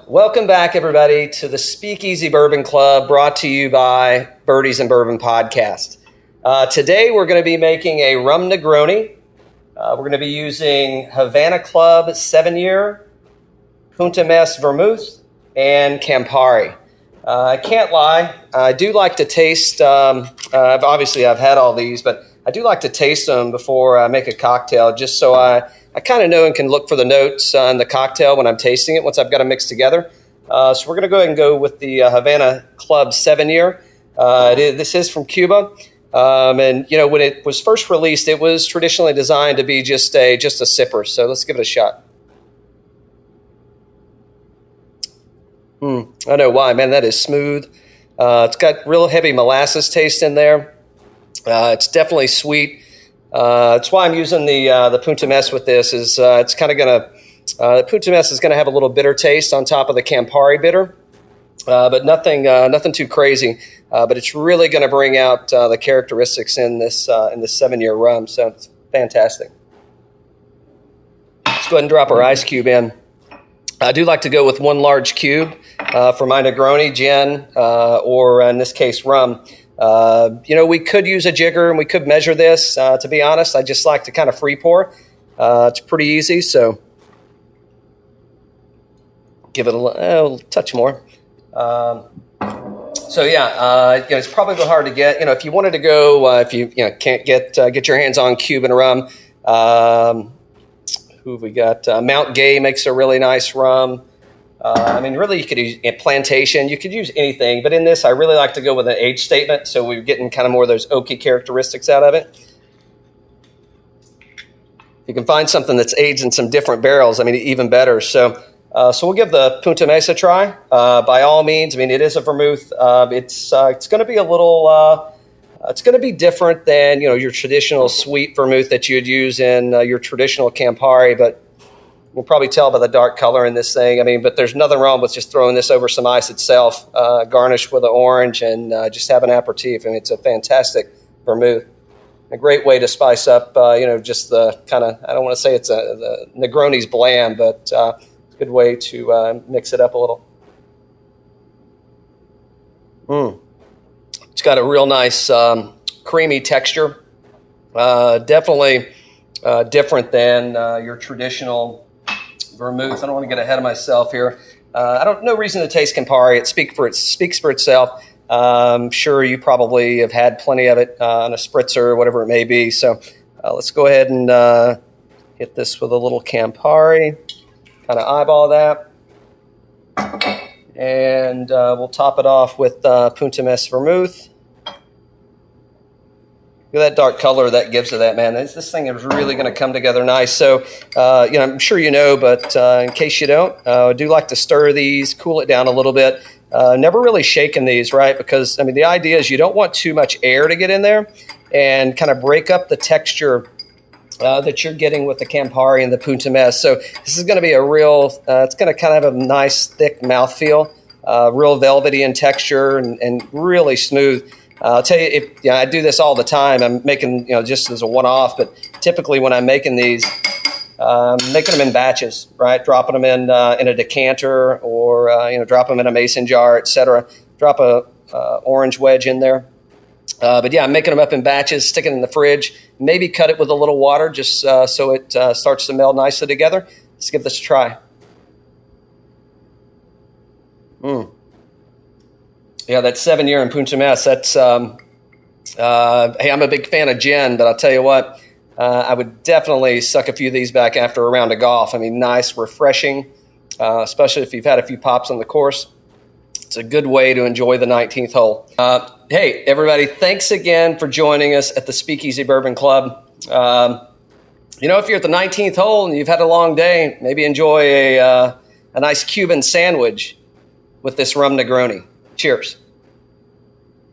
Welcome back, everybody, to the Speakeasy Bourbon Club, brought to you by Birdies and Bourbon Podcast. Today, we're going to be making a rum Negroni. We're going to be using Havana Club 7-year, Punt vermouth, and Campari. I can't lie, I do like to taste, obviously I've had all these, but I do like to taste them before I make a cocktail, just so I kind of know and can look for the notes in the cocktail when I'm tasting it once I've got them mixed together. So we're going to go ahead and go with the Havana Club 7-year. This is from Cuba. And, you know, when it was first released, it was traditionally designed to be just a sipper. So let's give it a shot. I know why, man. That is smooth. It's got real heavy molasses taste in there. It's definitely sweet. That's why I'm using the Punta with this. It's kind of gonna the Punta is gonna have a little bitter taste on top of the Campari bitter, but nothing too crazy. But it's really gonna bring out the characteristics in this 7-year rum. So it's fantastic. Let's go ahead and drop our ice cube in. I do like to go with 1 large cube for my Negroni, gin, or in this case, rum. We could use a jigger and we could measure this. To be honest, I just like to kind of free pour. It's pretty easy, so give it a little touch more. It's probably a little hard to get. If you wanted to go, if you can't get your hands on Cuban rum, who have we got? Mount Gay makes a really nice rum. Really, you could use a Plantation. You could use anything, but in this, I really like to go with an age statement, so we're getting kind of more of those oaky characteristics out of it. You can find something that's aged in some different barrels. Even better. So we'll give the Punta Mesa a try. By all means, it is a vermouth. It's going to be a little. It's going to be different than your traditional sweet vermouth that you'd use in your traditional Campari, but you'll probably tell by the dark color in this thing. But there's nothing wrong with just throwing this over some ice itself, garnished with an orange, and just have an aperitif. It's a fantastic vermouth. A great way to spice up, just the kind of, I don't want to say it's the Negroni's bland, but it's a good way to mix it up a little. It's got a real nice creamy texture. Definitely different than your traditional vermouth. I don't want to get ahead of myself here. No reason to taste Campari. It speaks for itself. I'm sure you probably have had plenty of it on a spritzer or whatever it may be. So let's go ahead and hit this with a little Campari. Kind of eyeball that. And we'll top it off with Punta vermouth. Look at that dark color that gives to that, man. This thing is really going to come together nice. So, I'm sure you know, but in case you don't, I do like to stir these, cool it down a little bit. Never really shaking these, right? Because, the idea is you don't want too much air to get in there and kind of break up the texture that you're getting with the Campari and the Punta. So this is going to be a real, it's going to kind of have a nice, thick mouthfeel, real velvety in texture and really smooth. I'll tell you, I do this all the time. I'm making, just as a one-off, but typically when I'm making these, making them in batches, right? Dropping them in a decanter or, drop them in a mason jar, etc. Drop a orange wedge in there. I'm making them up in batches, sticking in the fridge. Maybe cut it with a little water just so it starts to meld nicely together. Let's give this a try. Yeah, that 7-year in Punta that's, hey, I'm a big fan of gin, but I'll tell you what, I would definitely suck a few of these back after a round of golf. Nice, refreshing, especially if you've had a few pops on the course. It's a good way to enjoy the 19th hole. Hey, everybody, thanks again for joining us at the Speakeasy Bourbon Club. If you're at the 19th hole and you've had a long day, maybe enjoy a nice Cuban sandwich with this rum Negroni. Cheers.